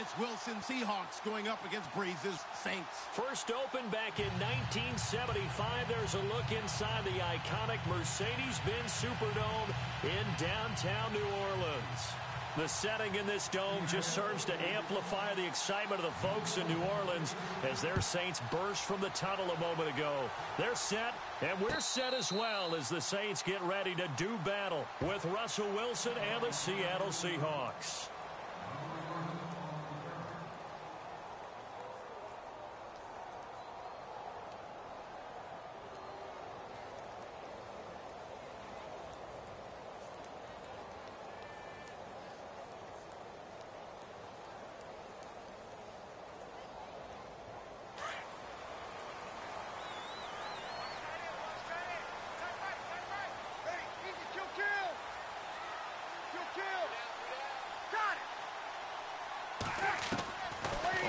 It's Wilson Seahawks going up against Breeze's Saints. First opened back in 1975. There's a look inside the iconic Mercedes-Benz Superdome in downtown New Orleans. The setting in this dome just serves to amplify the excitement of the folks in New Orleans as their Saints burst from the tunnel a moment ago. They're set, and we're set as well as the Saints get ready to do battle with Russell Wilson and the Seattle Seahawks.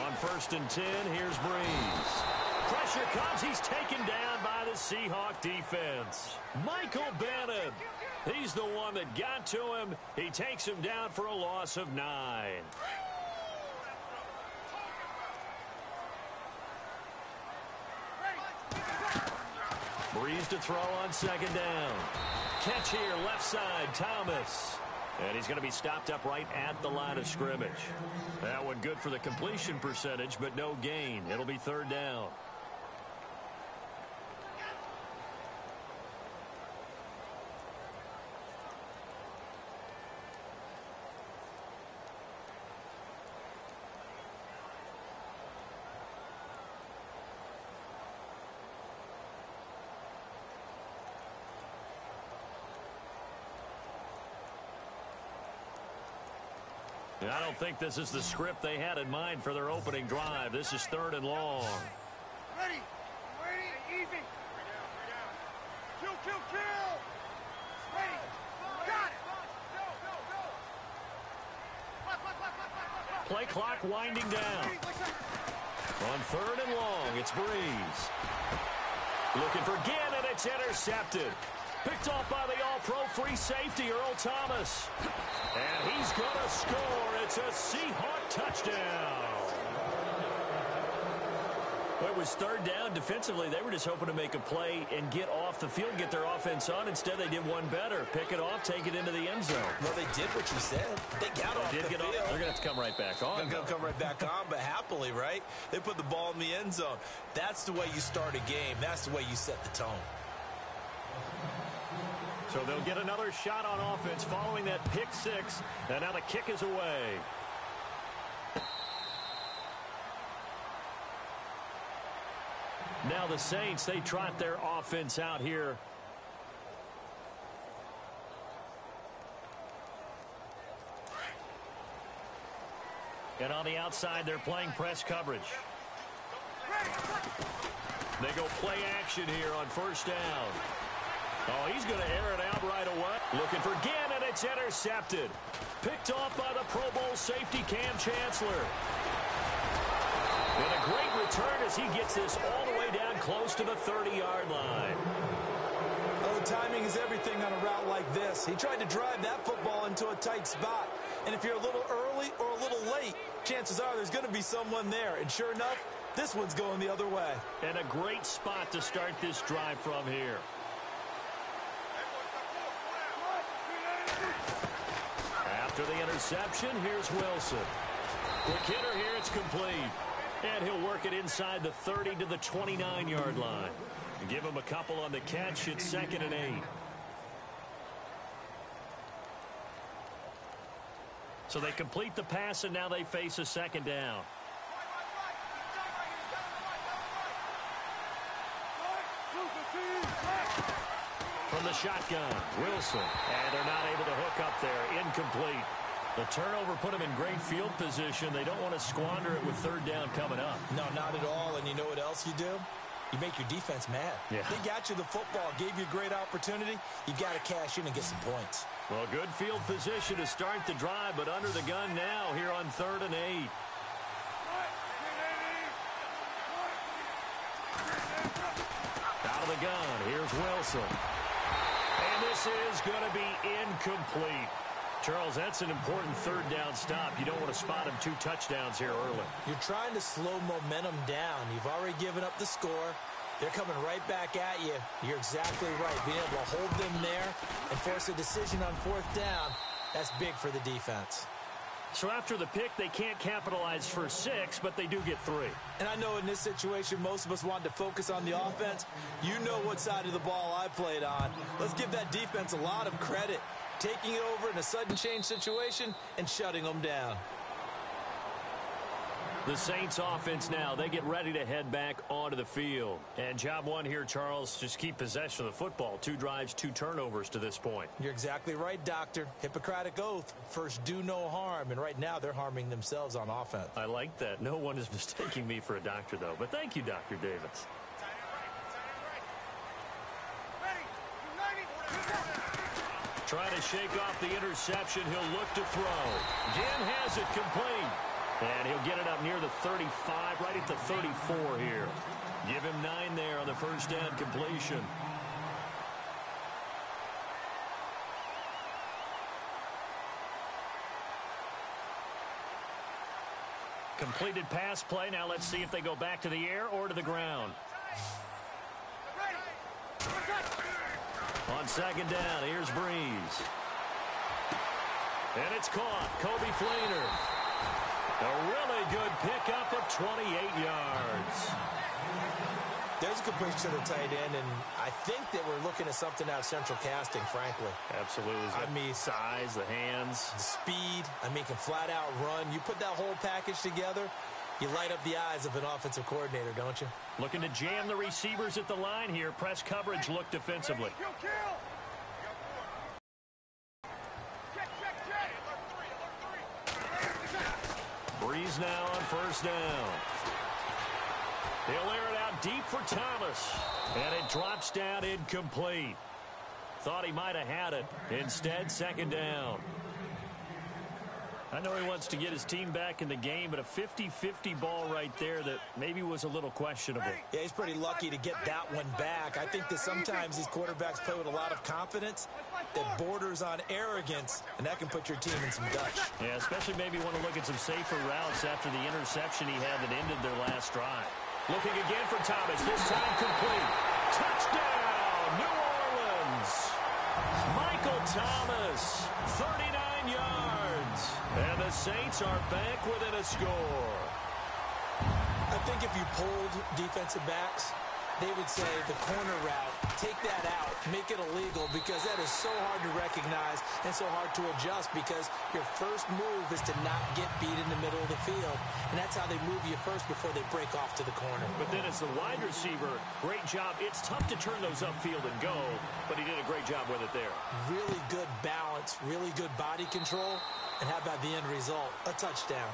On 1st and 10, here's Breeze. Pressure comes. He's taken down by the Seahawk defense. Michael Bannon. He's the one that got to him. He takes him down for a loss of 9. Breeze to throw on 2nd down. Catch here, left side, Thomas. And he's going to be stopped up right at the line of scrimmage. That one good for the completion percentage, but no gain. It'll be 3rd down. I don't think this is the script they had in mind for their opening drive. This is 3rd and long. Ready. Easy. Kill. Ready. Got it. Play clock winding down. On 3rd and long, it's Breeze. Looking for Gannon. It's intercepted. Picked off by the all-pro free safety, Earl Thomas. And he's going to score. It's a Seahawk touchdown. Well, it was 3rd down. Defensively, they were just hoping to make a play and get off the field, get their offense on. Instead, they did one better. Pick it off, take it into the end zone. Well, they did what you said. They got off the field. They're going to have to come right back on. They're going to come right back on, but happily, right? They put the ball in the end zone. That's the way you start a game. That's the way you set the tone. So they'll get another shot on offense following that pick 6. And now the kick is away. Now the Saints, they trot their offense out here. And on the outside, they're playing press coverage. They go play action here on 1st down. Oh, he's going to air it out right away. Looking for Gannon. It's intercepted. Picked off by the Pro Bowl safety Cam Chancellor. And a great return as he gets this all the way down close to the 30-yard line. Oh, timing is everything on a route like this. He tried to drive that football into a tight spot. And if you're a little early or a little late, chances are there's going to be someone there. And sure enough, this one's going the other way. And a great spot to start this drive from here. After the interception, here's Wilson. Quick hitter here, it's complete. And he'll work it inside the 30 to the 29-yard line. Give him a couple on the catch. It's 2nd and 8. So they complete the pass, and now they face a 2nd down. From the shotgun, Wilson. And they're not able to hook up there. Incomplete. The turnover put them in great field position. They don't want to squander it with 3rd down coming up. No, not at all. And you know what else you do? You make your defense mad. Yeah. They got you the football, gave you a great opportunity. You got to cash in and get some points. Well, good field position to start the drive, but under the gun now here on 3rd and 8. Out of the gun, here's Wilson. And this is going to be incomplete. Charles, that's an important third down stop. You don't want to spot him 2 touchdowns here early. You're trying to slow momentum down. You've already given up the score. They're coming right back at you. You're exactly right. Being able to hold them there and force a decision on 4th down, that's big for the defense. So after the pick, they can't capitalize for 6, but they do get 3. And I know in this situation, most of us want to focus on the offense. You know what side of the ball I played on. Let's give that defense a lot of credit. Taking it over in a sudden change situation and shutting them down. The Saints offense now, they get ready to head back onto the field. And job one here, Charles, just keep possession of the football. 2 drives, 2 turnovers to this point. You're exactly right, Doctor. Hippocratic oath. First, do no harm. And right now, they're harming themselves on offense. I like that. No one is mistaking me for a doctor, though. But thank you, Dr. Davis. Trying to shake off the interception. He'll look to throw. Again has it complete. And he'll get it up near the 35, right at the 34 here. Give him 9 there on the first down completion. Completed pass play. Now let's see if they go back to the air or to the ground. On second down, here's Breeze. And it's caught. Kobe Fleener. A really good pickup of 28 yards. There's a completion to the tight end, and I think that we're looking at something out of central casting, frankly. Absolutely. I mean, size, the hands. The speed. I mean, can flat out run. You put that whole package together, you light up the eyes of an offensive coordinator, don't you? Looking to jam the receivers at the line here. Press coverage look defensively. Breeze now on first down. He'll air it out deep for Thomas. And it drops down incomplete. Thought he might have had it. Instead, second down. I know he wants to get his team back in the game, but a 50-50 ball right there that maybe was a little questionable. Yeah, he's pretty lucky to get that one back. I think that sometimes these quarterbacks play with a lot of confidence that borders on arrogance, and that can put your team in some Dutch. Yeah, especially maybe want to look at some safer routes after the interception he had that ended their last drive. Looking again for Thomas, this time complete. Touchdown, New Orleans. Michael Thomas, 39 yards. And the Saints are back within a score. I think if you polled defensive backs, they would say the corner route, take that out, make it illegal, because that is so hard to recognize and so hard to adjust, because your first move is to not get beat in the middle of the field. And that's how they move you first before they break off to the corner. But then as the wide receiver, great job. It's tough to turn those upfield and go, but he did a great job with it there. Really good balance, really good body control, and how about the end result? A touchdown.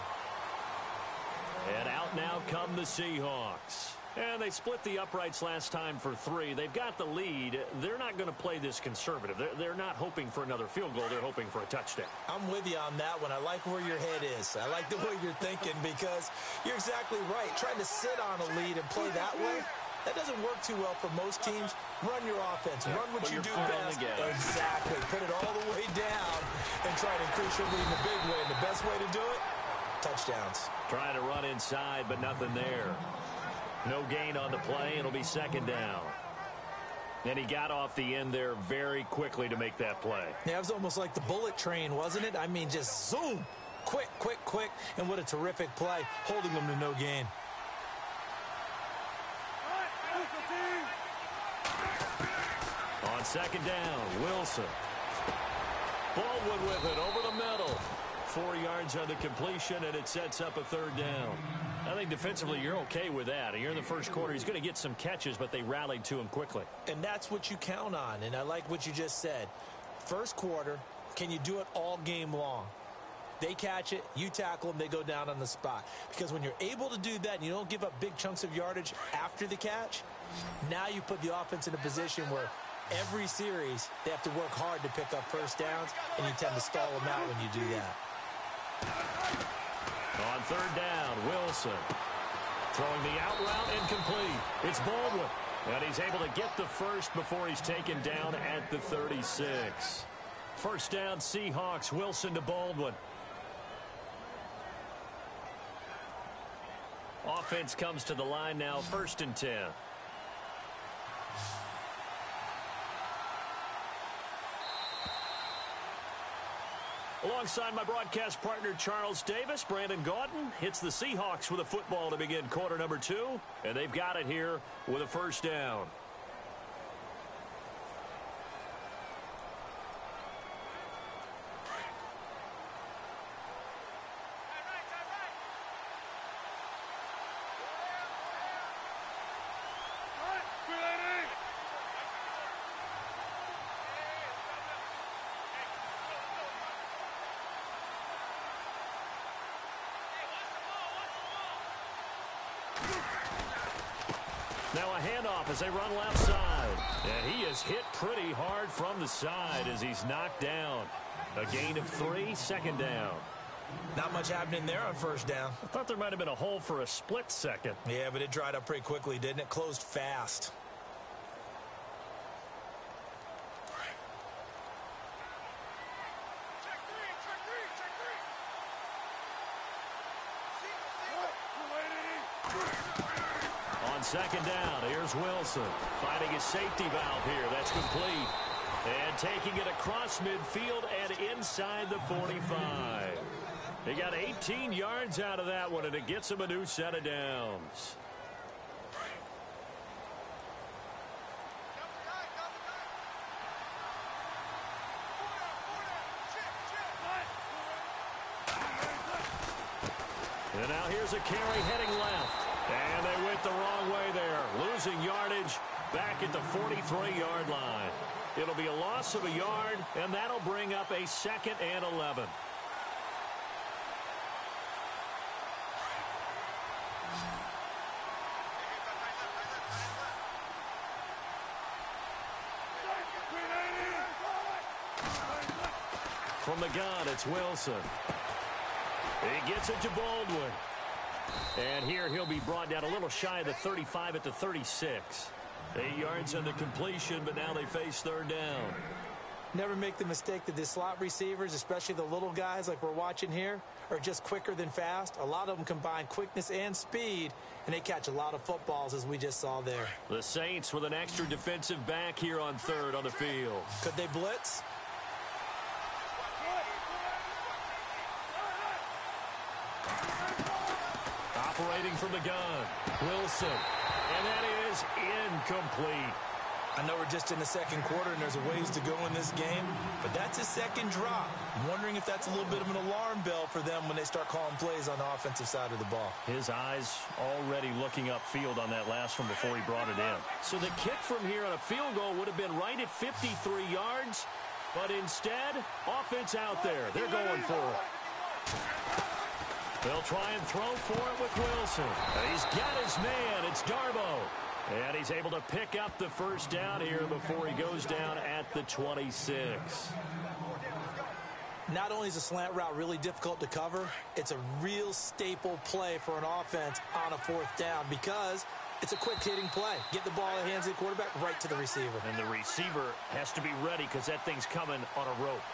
And out now come the Seahawks. And they split the uprights last time for 3. They've got the lead. They're not going to play this conservative. They're not hoping for another field goal. They're hoping for a touchdown. I'm with you on that one. I like where your head is. I like the way you're thinking, because you're exactly right. Trying to sit on a lead and play that way, that doesn't work too well for most teams. Run your offense. Run what you do best. Exactly. Put it all the way down and try to increase your lead in the big way. And the best way to do it, touchdowns. Trying to run inside, but nothing there. No gain on the play. It'll be second down. And he got off the end there very quickly to make that play. Yeah, it was almost like the bullet train, wasn't it? I mean, just zoom. Quick, quick, quick. And what a terrific play, holding them to no gain. On second down, Wilson. Baldwin with it over the middle. 4 yards on the completion, and it sets up a third down. I think defensively you're okay with that. Here in the first quarter, he's going to get some catches, but they rallied to him quickly. And that's what you count on, and I like what you just said. First quarter, can you do it all game long? They catch it, you tackle them, they go down on the spot. Because when you're able to do that and you don't give up big chunks of yardage after the catch, now you put the offense in a position where every series they have to work hard to pick up first downs, and you tend to stall them out when you do that. On third down, Wilson throwing the out route, incomplete. It's Baldwin, and he's able to get the first before he's taken down at the 36. First down, Seahawks. Wilson to Baldwin. Offense comes to the line now, 1st and 10. Alongside my broadcast partner, Charles Davis, Brandon Gaudin hits the Seahawks with a football to begin quarter number 2, and they've got it here with a first down. Now a handoff as they run left side. And he is hit pretty hard from the side as he's knocked down. A gain of 3, 2nd down. Not much happening there on first down. I thought there might have been a hole for a split second. Yeah, but it dried up pretty quickly, didn't it? Closed fast. On 2nd down, here's Wilson. Finding his safety valve here. That's complete. And taking it across midfield and inside the 45. He got 18 yards out of that one, and it gets him a new set of downs. And now here's a carry heading left. And they went the wrong way there. Losing yardage back at the 43-yard line. It'll be a loss of a yard, and that'll bring up a 2nd and 11. From the gun, it's Wilson. He gets it to Baldwin. And here he'll be brought down a little shy of the 35 at the 36. 8 yards on the completion, but now they face 3rd down. Never make the mistake that the slot receivers, especially the little guys like we're watching here, are just quicker than fast. A lot of them combine quickness and speed, and they catch a lot of footballs, as we just saw there. The Saints with an extra defensive back here on 3rd on the field. Could they blitz? Operating from the gun, Wilson. And that is incomplete. I know we're just in the 2nd quarter and there's a ways to go in this game, but that's a 2nd drop. I'm wondering if that's a little bit of an alarm bell for them when they start calling plays on the offensive side of the ball. His eyes already looking upfield on that last one before he brought it in. So the kick from here on a field goal would have been right at 53 yards, but instead, offense out there. They're going for it. They'll try and throw for it with Wilson. And he's got his man. It's Darbo. And he's able to pick up the first down here before he goes down at the 26. Not only is a slant route really difficult to cover, it's a real staple play for an offense on a 4th down because it's a quick-hitting play. Get the ball in the hands of the quarterback right to the receiver. And the receiver has to be ready because that thing's coming on a rope.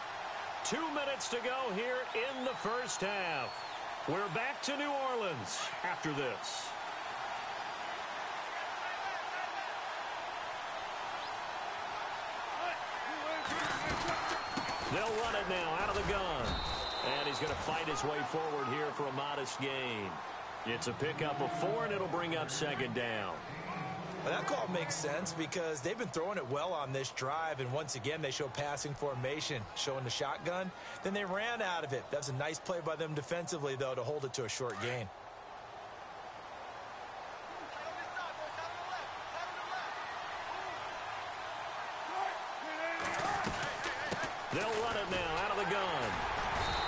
2 minutes to go here in the first half. We're back to New Orleans after this. They'll run it now out of the gun. And he's going to fight his way forward here for a modest gain. It's a pickup of 4, and it'll bring up 2nd down. Well, that call makes sense because they've been throwing it well on this drive, and once again they show passing formation, showing the shotgun. Then they ran out of it. That's a nice play by them defensively, though, to hold it to a short gain. They'll run it now out of the gun.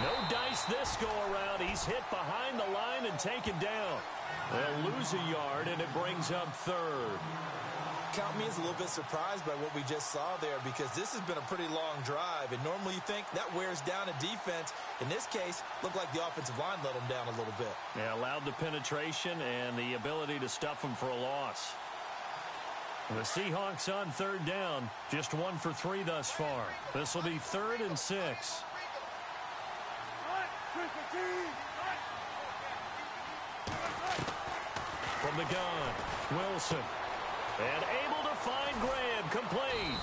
No dice this go-around. He's hit behind the line and taken down. They'll lose a yard, and it brings up 3rd. Count me as a little bit surprised by what we just saw there because this has been a pretty long drive, and normally you think that wears down a defense. In this case, looked like the offensive line let them down a little bit. Yeah, allowed the penetration and the ability to stuff them for a loss. The Seahawks on third down. Just 1 for 3 thus far. This will be 3rd and 6. From the gun, Wilson. And able to find Graham, complete.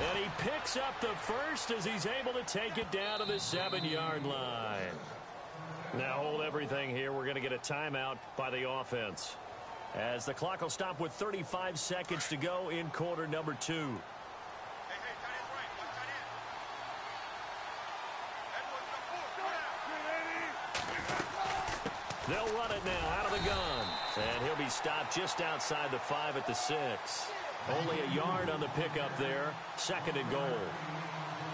And he picks up the first as he's able to take it down to the 7-yard line. Now hold everything here. We're going to get a timeout by the offense, as the clock will stop with 35 seconds to go in quarter number 2. They'll run it now out of the gun. And he'll be stopped just outside the 5 at the 6. Only a yard on the pickup there. 2nd and goal.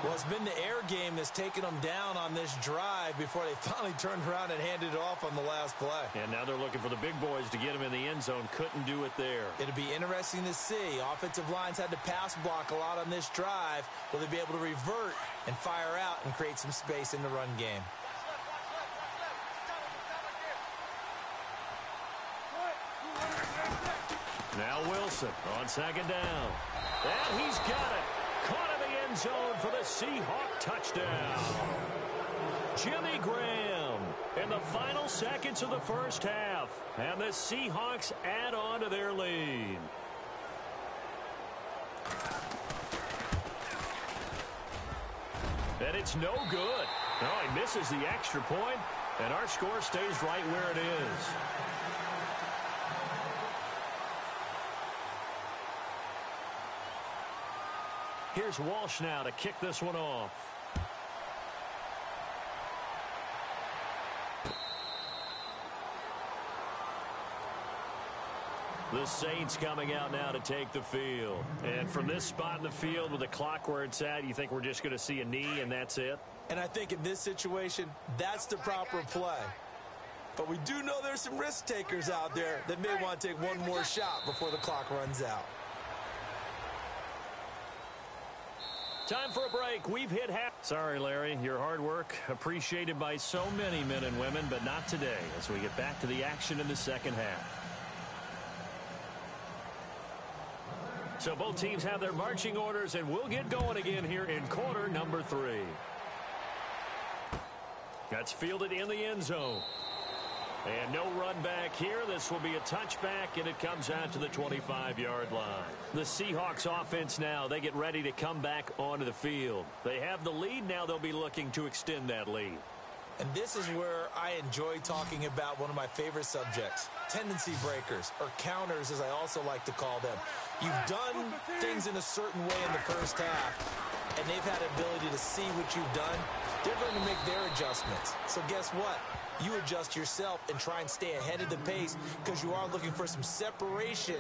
Well, it's been the air game that's taken them down on this drive before they finally turned around and handed it off on the last play. And now they're looking for the big boys to get him in the end zone. Couldn't do it there. It'll be interesting to see. Offensive lines had to pass block a lot on this drive. Will they be able to revert and fire out and create some space in the run game? Now Wilson on 2nd down. And he's got it. Caught in the end zone for the Seahawk touchdown. Jimmy Graham in the final seconds of the first half. And the Seahawks add on to their lead. And it's no good. Oh, he misses the extra point, and our score stays right where it is. Here's Walsh now to kick this one off. The Saints coming out now to take the field. And from this spot in the field with the clock where it's at, you think we're just going to see a knee and that's it? And I think in this situation, that's the proper play. But we do know there's some risk takers out there that may want to take one more shot before the clock runs out. Time for a break. We've hit half. Sorry, Larry. Your hard work appreciated by so many men and women, but not today as we get back to the action in the second half. So both teams have their marching orders, and we'll get going again here in quarter number 3. That's fielded in the end zone. And no run back here. This will be a touchback, and it comes out to the 25-yard line. The Seahawks offense now, they get ready to come back onto the field. They have the lead. Now they'll be looking to extend that lead. And this is where I enjoy talking about one of my favorite subjects, tendency breakers, or counters as I also like to call them. You've done things in a certain way in the first half, and they've had the ability to see what you've done. They're going to make their adjustments. So guess what? You adjust yourself and try and stay ahead of the pace because you are looking for some separation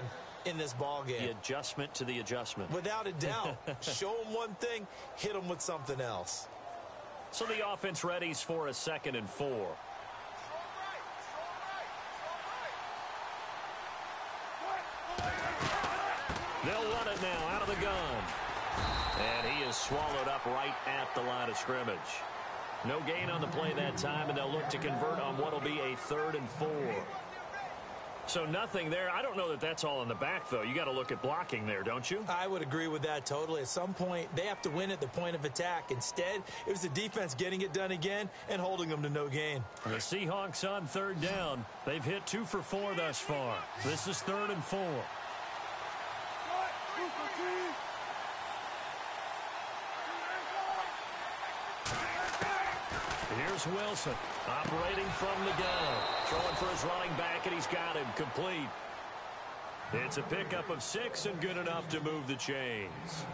in this ball game. The adjustment to the adjustment. Without a doubt. Show them one thing, hit them with something else. So the offense readies for a 2nd and 4. They'll run it now out of the gun. And he is swallowed up right at the line of scrimmage. No gain on the play that time, and they'll look to convert on what will be a 3rd and 4. So nothing there. I don't know that that's all in the back, though. You got to look at blocking there, don't you? I would agree with that totally. At some point, they have to win at the point of attack. Instead, it was the defense getting it done again and holding them to no gain. The Seahawks on 3rd down. They've hit 2 for 4 thus far. This is 3rd and 4. Here's Wilson operating from the gun. Throwing for his running back, and he's got him complete. It's a pickup of 6 and good enough to move the chains.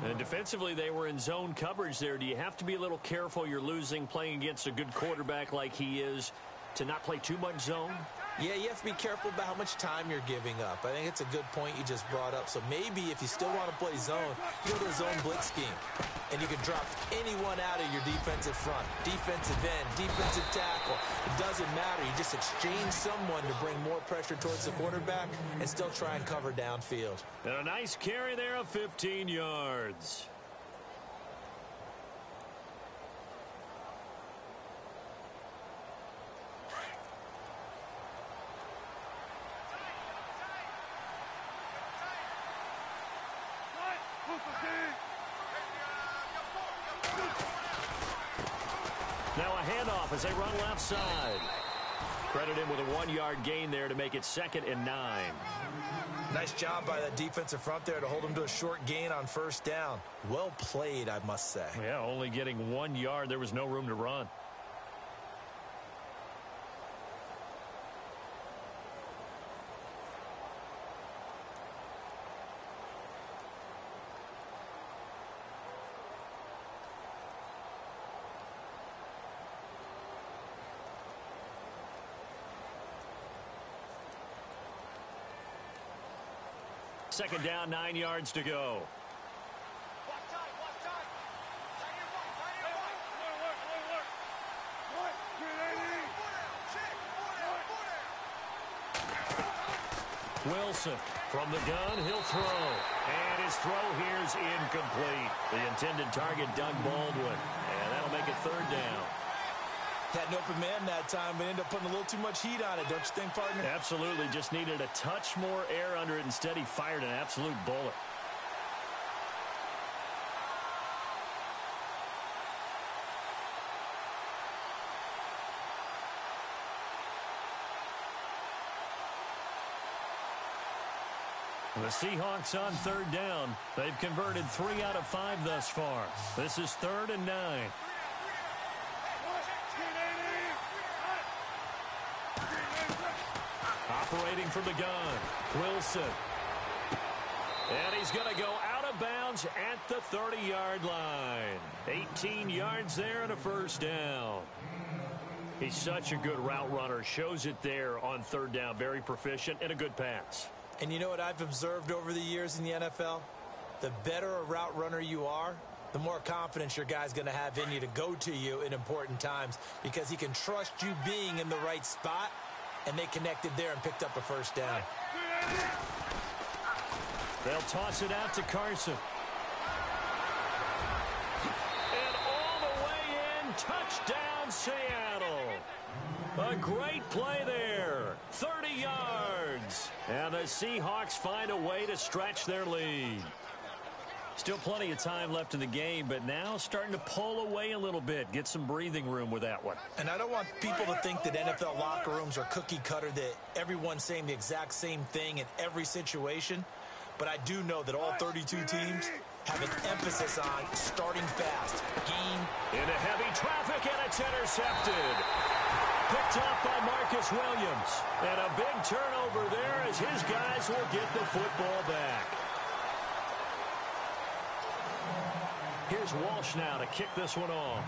And defensively, they were in zone coverage there. Do you have to be a little careful? You're losing playing against a good quarterback like he is to not play too much zone? Yeah, you have to be careful about how much time you're giving up. I think it's a good point you just brought up. So maybe if you still want to play zone, you go to a zone blitz scheme. And you can drop anyone out of your defensive front, defensive end, defensive tackle. It doesn't matter. You just exchange someone to bring more pressure towards the quarterback and still try and cover downfield. And a nice carry there of 15 yards. handoff as they run left side. Credit him with a 1-yard gain there to make it 2nd and 9. Nice job by the defensive front there to hold him to a short gain on first down. Well played, I must say. Yeah, only getting 1 yard. There was no room to run. Second down, 9 yards to go. Wilson from the gun, he'll throw. And his throw here is incomplete. The intended target, Doug Baldwin. And that'll make it 3rd down. Had an open man that time, but ended up putting a little too much heat on it, don't you think, partner? Absolutely. Just needed a touch more air under it. Instead, he fired an absolute bullet. The Seahawks on 3rd down. They've converted 3 out of 5 thus far. This is 3rd and 9. Operating from the gun, Wilson. And he's going to go out of bounds at the 30-yard line. 18 yards there and a 1st down. He's such a good route runner. Shows it there on 3rd down. Very proficient and a good pass. And you know what I've observed over the years in the NFL? The better a route runner you are, the more confidence your guy's going to have in you to go to you in important times because he can trust you being in the right spot, and they connected there and picked up a 1st down. They'll toss it out to Carson. And all the way in, touchdown Seattle. A great play there. 30 yards. And the Seahawks find a way to stretch their lead. Still plenty of time left in the game, but now starting to pull away a little bit. Get some breathing room with that one. And I don't want people to think that NFL locker rooms are cookie cutter, that everyone's saying the exact same thing in every situation. But I do know that all 32 teams have an emphasis on starting fast. Game. Into heavy traffic, and it's intercepted. Picked up by Marcus Williams. And a big turnover there as his guys will get the football back. Here's Walsh now to kick this one off.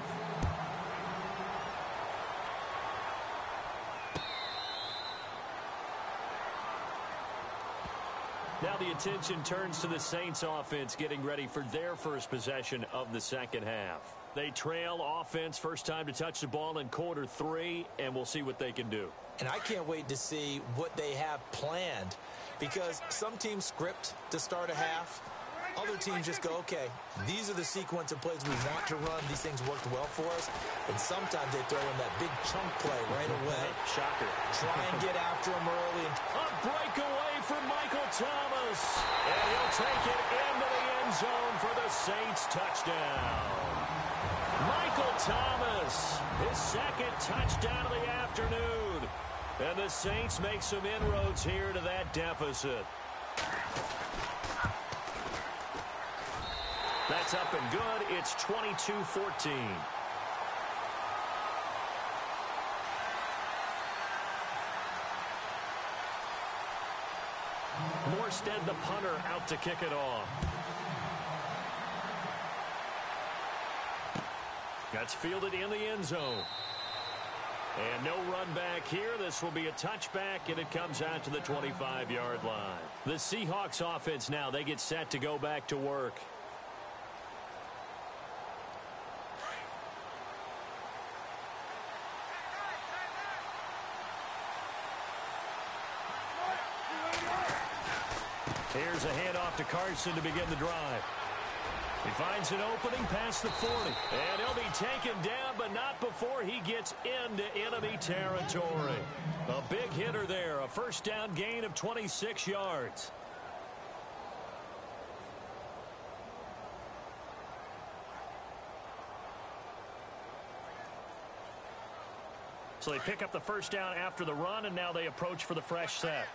Now the attention turns to the Saints offense getting ready for their first possession of the 2nd half. They trail offense first time to touch the ball in quarter 3, and we'll see what they can do. And I can't wait to see what they have planned because some teams script to start a half. Other teams just go, okay, these are the sequence of plays we want to run. These things worked well for us. And sometimes they throw in that big chunk play right away. Shocker. Try and get after him early. A breakaway for Michael Thomas. And he'll take it into the end zone for the Saints touchdown. Michael Thomas, his 2nd touchdown of the afternoon. And the Saints make some inroads here to that deficit. That's up and good. It's 22-14. Morstead, the punter, out to kick it off. That's fielded in the end zone. And no run back here. This will be a touchback, and it comes out to the 25-yard line. The Seahawks offense now, they get set to go back to work. Here's a handoff to Carson to begin the drive. He finds an opening past the 40. And he'll be taken down, but not before he gets into enemy territory. A big hitter there. A 1st down gain of 26 yards. So they pick up the first down after the run, and now they approach for the fresh set.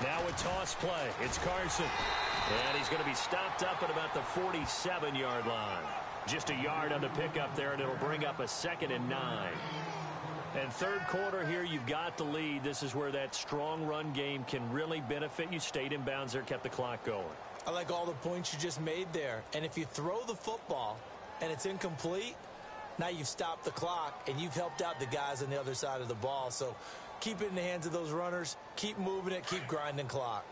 Now a toss play. It's Carson. And he's going to be stopped up at about the 47-yard line. Just a yard on the pickup there, and it'll bring up a 2nd and 9. And third quarter here, you've got the lead. This is where that strong run game can really benefit you. Stayed in bounds there, kept the clock going. I like all the points you just made there. And if you throw the football and it's incomplete, now you've stopped the clock and you've helped out the guys on the other side of the ball. So keep it in the hands of those runners. Keep moving it. Keep grinding clock.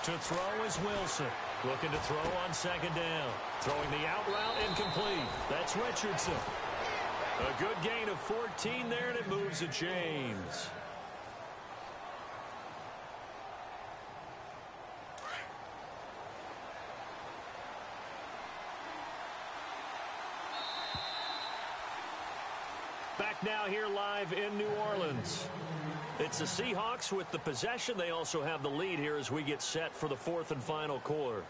To throw is Wilson. Looking to throw on 2nd down. Throwing the out route incomplete. That's Richardson. A good gain of 14 there, and it moves the chains. Back now here live in New Orleans. It's the Seahawks with the possession. They also have the lead here as we get set for the 4th and final quarter.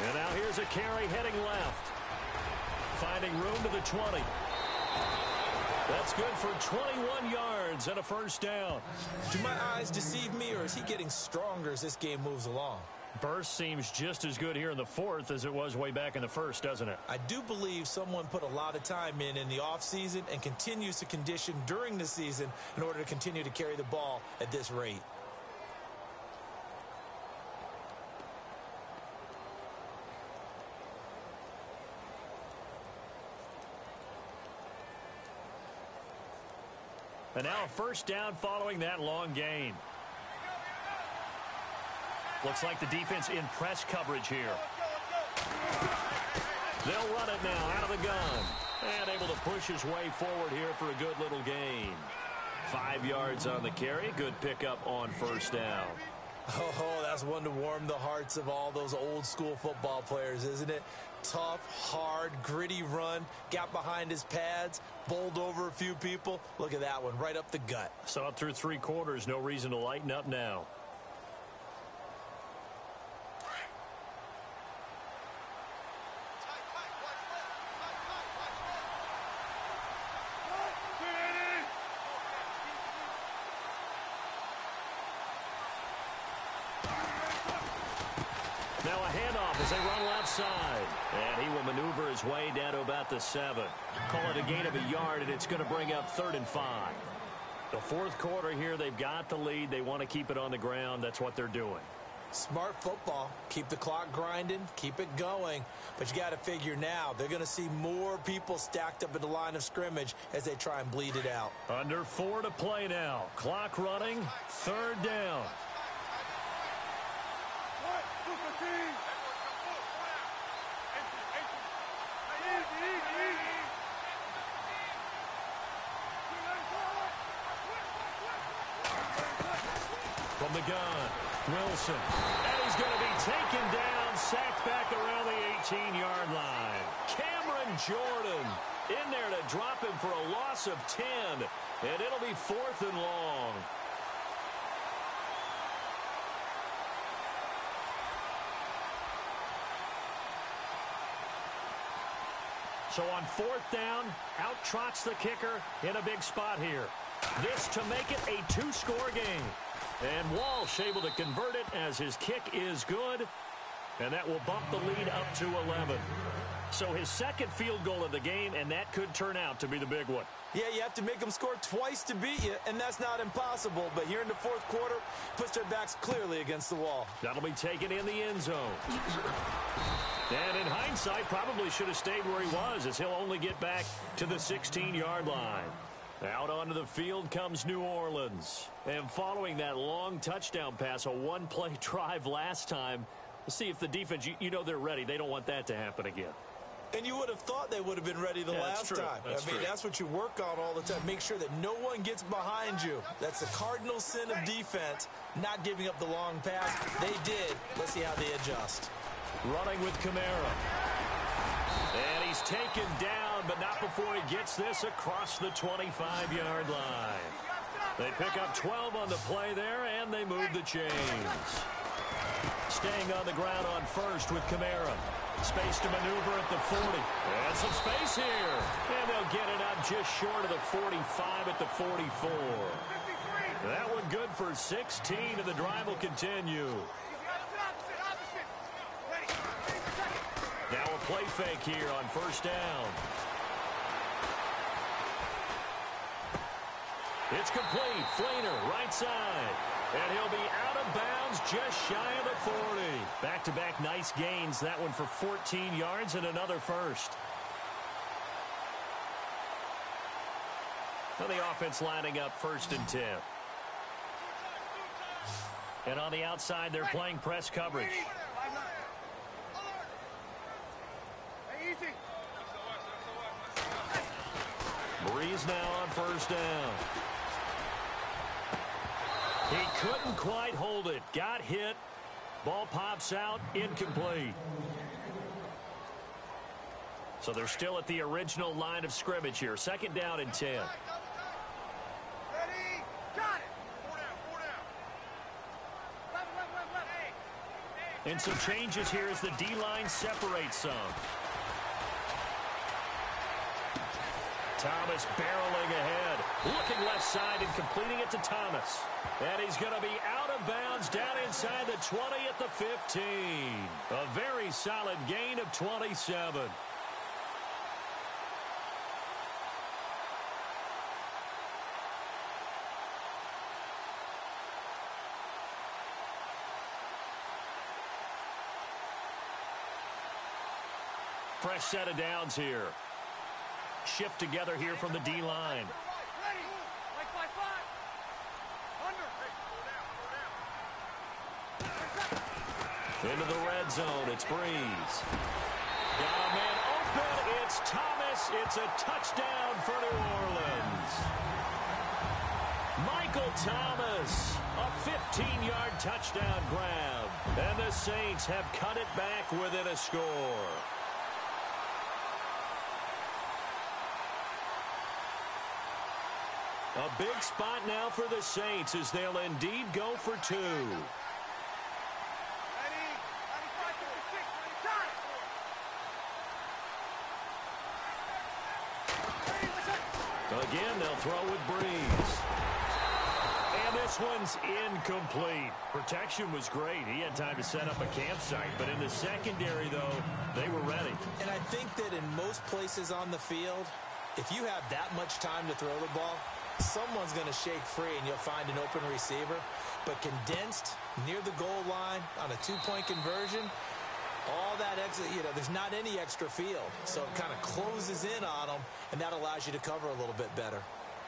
And now here's a carry heading left. Finding room to the 20. That's good for 21 yards and a first down. Do my eyes deceive me, or is he getting stronger as this game moves along? Burst seems just as good here in the 4th as it was way back in the 1st, doesn't it? I do believe someone put a lot of time in the offseason and continues to condition during the season in order to continue to carry the ball at this rate. And now a first down following that long gain. Looks like the defense in press coverage here. They'll run it now out of the gun. And able to push his way forward here for a good little gain. 5 yards on the carry. Good pickup on first down. Oh, that's one to warm the hearts of all those old school football players, isn't it? Tough, hard, gritty run. Got behind his pads, bowled over a few people. Look at that one, right up the gut. Saw it through 3 quarters. No reason to lighten up now. Now a handoff as they run left side. And he will maneuver his way down to about the 7. Call it a gain of a yard, and it's going to bring up 3rd and 5. The 4th quarter here, they've got the lead. They want to keep it on the ground. That's what they're doing. Smart football. Keep the clock grinding. Keep it going. But you got to figure now, they're going to see more people stacked up at the line of scrimmage as they try and bleed it out. Under 4 to play now. Clock running. 3rd down. From the gun, Wilson. And he's going to be taken down, sacked back around the 18-yard line. Cameron Jordan in there to drop him for a loss of 10. And it'll be 4th and long. So on 4th down, out trots the kicker in a big spot here. This to make it a 2-score game. And Walsh able to convert it as his kick is good. And that will bump the lead up to 11. So his 2nd field goal of the game, and that could turn out to be the big one. Yeah, you have to make them score twice to beat you, and that's not impossible. But here in the 4th quarter, puts their backs clearly against the wall. That'll be taken in the end zone. And in hindsight, probably should have stayed where he was, as he'll only get back to the 16-yard line. Out onto the field comes New Orleans. And following that long touchdown pass, a one-play drive last time, we'll see if the defense, you know they're ready. They don't want that to happen again. And you would have thought they would have been ready the last time. That's what you work on all the time. Make sure that no one gets behind you. That's the cardinal sin of defense, not giving up the long pass. They did. Let's see how they adjust. Running with Kamara. And he's taken down, but not before he gets this across the 25-yard line. They pick up 12 on the play there, and they move the chains. Staying on the ground on first with Kamara. Space to maneuver at the 40. And some space here. And they'll get it out just short of the 45 at the 44. That one good for 16, and the drive will continue. Now a play fake here on first down. It's complete. Flainer, right side. And he'll be out of bounds just shy of the 40. Back-to-back nice gains. That one for 14 yards and another first. Well, the offense lining up 1st and 10. And on the outside, they're playing press coverage. Breeze now on first down. He couldn't quite hold it. Got hit. Ball pops out. Incomplete. So they're still at the original line of scrimmage here. 2nd down and 10. Ready? Got it. Left. And some changes here as the D-line separates some. Thomas barreling ahead. Looking left side and completing it to Thomas. And he's going to be out of bounds down inside the 20 at the 15. A very solid gain of 27. Fresh set of downs here. Shift together here from the D-line. Ready? Like 5-5. Under. Into the red zone. It's Breeze. Got a man open. It's Thomas. It's a touchdown for New Orleans. Michael Thomas. A 15-yard touchdown grab. And the Saints have cut it back within a score. A big spot now for the Saints as they'll indeed go for 2. Ready? 95-56. Got it. Again, they'll throw with Breeze. And this one's incomplete. Protection was great. He had time to set up a campsite. But in the secondary, though, they were ready. And I think that in most places on the field, if you have that much time to throw the ball, someone's going to shake free and you'll find an open receiver. But condensed near the goal line on a 2-point conversion, all that extra, there's not any extra field. So it kind of closes in on them, and that allows you to cover a little bit better.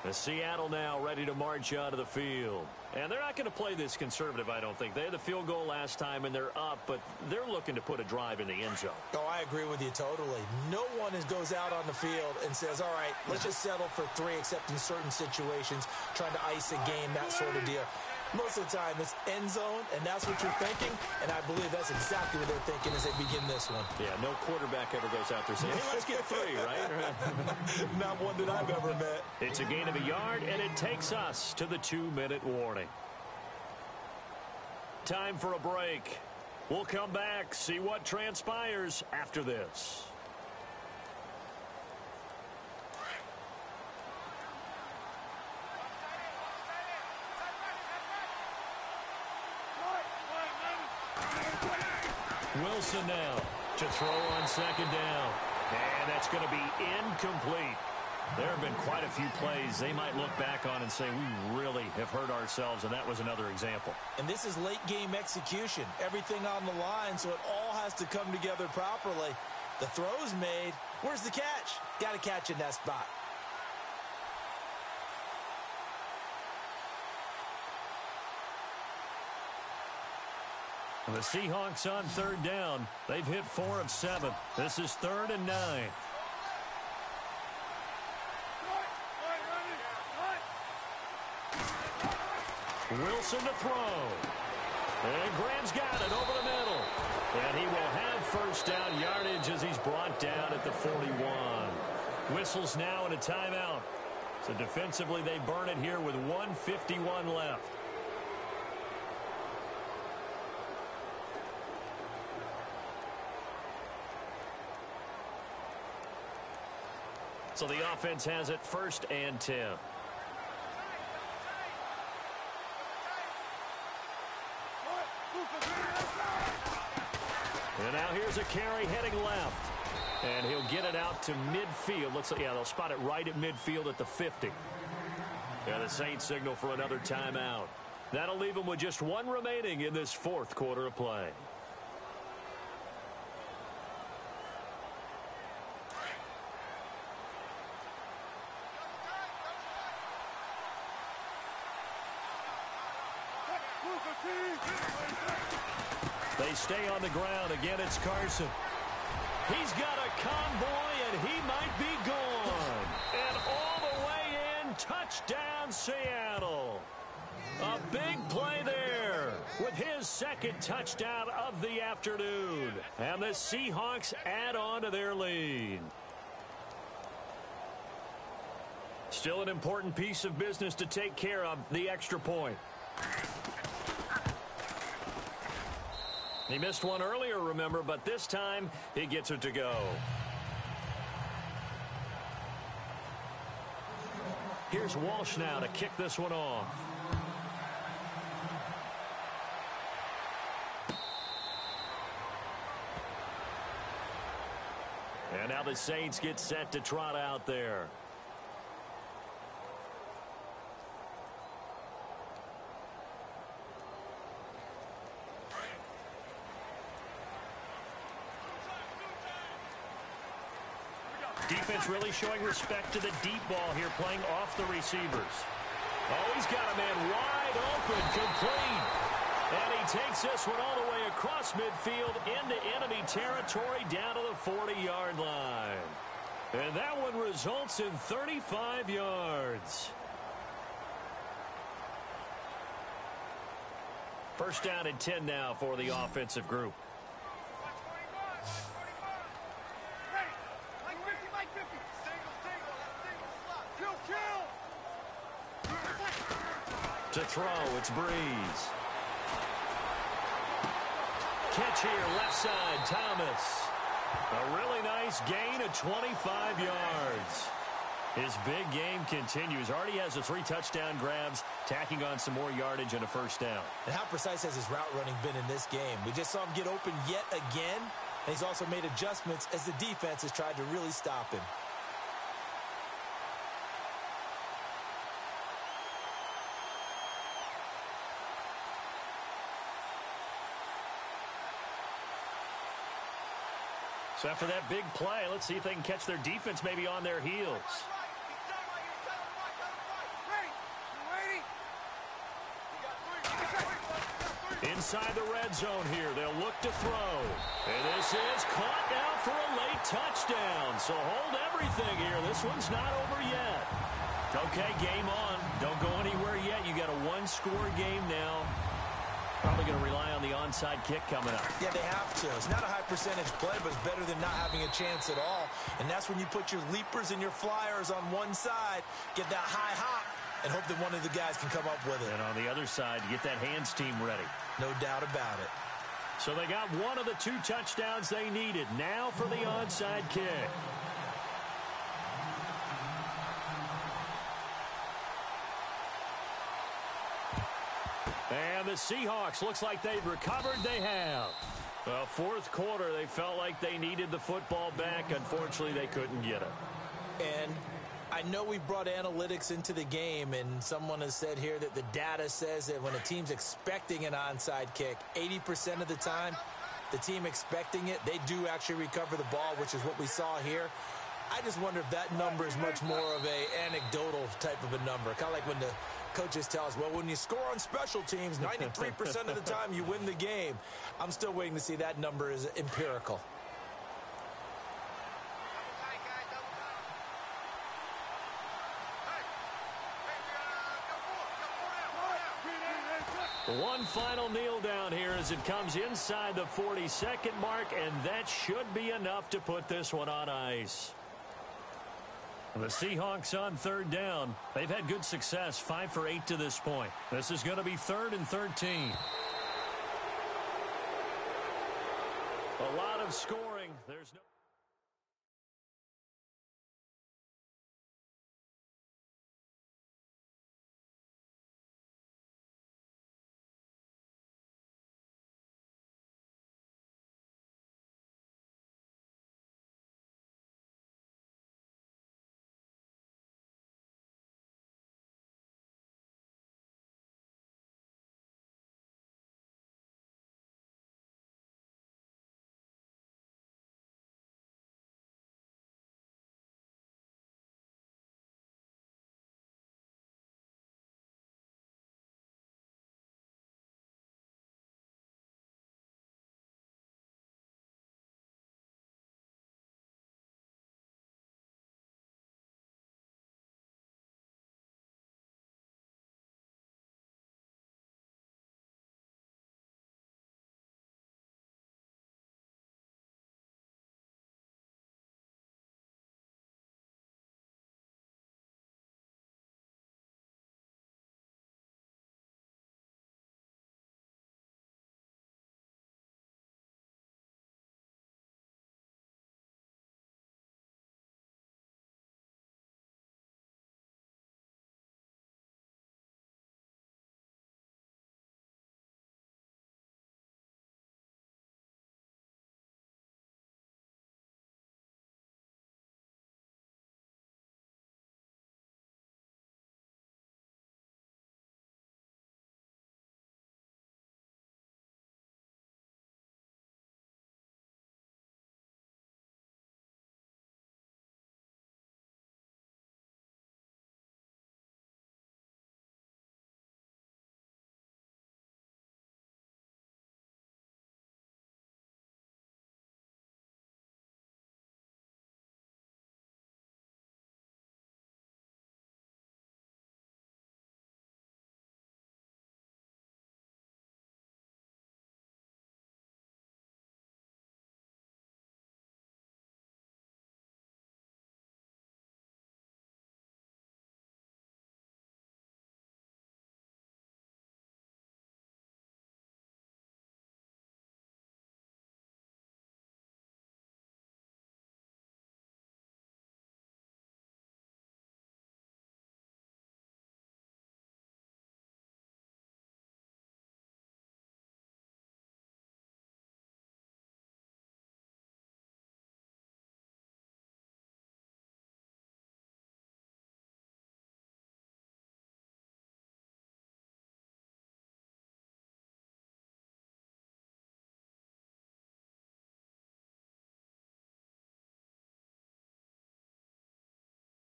The Seattle now ready to march onto the field. And they're not going to play this conservative, I don't think. They had the field goal last time, and they're up, but they're looking to put a drive in the end zone. Oh, I agree with you totally. No one goes out on the field and says, all right, let's just settle for 3, except in certain situations, trying to ice a game, that sort of deal. Most of the time, it's end zone, and that's what you're thinking, and I believe that's exactly what they're thinking as they begin this one. Yeah, no quarterback ever goes out there saying, hey, let's get 3, right? Not one that I've ever met. It's a gain of a yard, and it takes us to the 2-minute warning. Time for a break. We'll come back, see what transpires after this. Wilson now to throw on 2nd down. And that's going to be incomplete. There have been quite a few plays they might look back on and say, we really have hurt ourselves, and that was another example. And this is late-game execution. Everything on the line, so it all has to come together properly. The throw's made. Where's the catch? Got to catch in that spot. The Seahawks on third down. They've hit 4 of 7. This is 3rd and 9. Wilson to throw. And Graham's got it over the middle. And he will have first down yardage as he's brought down at the 41. Whistles now and a timeout. So defensively they burn it here with 1:51 left. So the offense has it 1st and 10. And now here's a carry heading left. And he'll get it out to midfield. Looks like, yeah, they'll spot it right at midfield at the 50. And the Saints signal for another timeout. That'll leave them with just 1 remaining in this 4th quarter of play. They stay on the ground. Again, it's Carson. He's got a convoy, and he might be gone. And all the way in, touchdown, Seattle. A big play there with his 2nd touchdown of the afternoon. And the Seahawks add on to their lead. Still an important piece of business to take care of, the extra point. He missed one earlier, remember, but this time he gets it to go. Here's Walsh now to kick this one off. And now the Saints get set to trot out there. Defense really showing respect to the deep ball here, playing off the receivers. Oh, he's got a man wide open, complete. And he takes this one all the way across midfield into enemy territory down to the 40-yard line. And that one results in 35 yards. First down and 10 now for the offensive group. To throw, it's Breeze. Catch here, left side, Thomas. A really nice gain of 25 yards. His big game continues. Already has the 3 touchdown grabs, tacking on some more yardage and a first down. And how precise has his route running been in this game? We just saw him get open yet again, and he's also made adjustments as the defense has tried to really stop him. So after that big play, let's see if they can catch their defense maybe on their heels. Inside the red zone here, they'll look to throw. And this is caught now for a late touchdown. So hold everything here. This one's not over yet. Okay, game on. Don't go anywhere yet. You got a 1-score game now. Probably going to rely on the onside kick coming up. Yeah, they have to. It's not a high percentage play, but it's better than not having a chance at all. And that's when you put your leapers and your flyers on one side, get that high hop, and hope that one of the guys can come up with it. And on the other side, get that hands team ready. No doubt about it. So they got one of the 2 touchdowns they needed. Now for the onside kick. And the Seahawks, looks like they've recovered. They have. Well, 4th quarter, they felt like they needed the football back. Unfortunately, they couldn't get it. And I I know we've brought analytics into the game, and someone has said here that the data says that when a team's expecting an onside kick, 80% of the time, the team expecting it, they do actually recover the ball, which is what we saw here. I just wonder if that number is much more of a anecdotal type of a number. Kind of like when the coaches tell us, well, when you score on special teams, 93% of the time you win the game. I'm still waiting to see that number is empirical. One final kneel down here as it comes inside the 40-second mark, and that should be enough to put this one on ice. The Seahawks on third down. They've had good success, 5 for 8 to this point. This is going to be 3rd and 13. A lot of scoring. There's no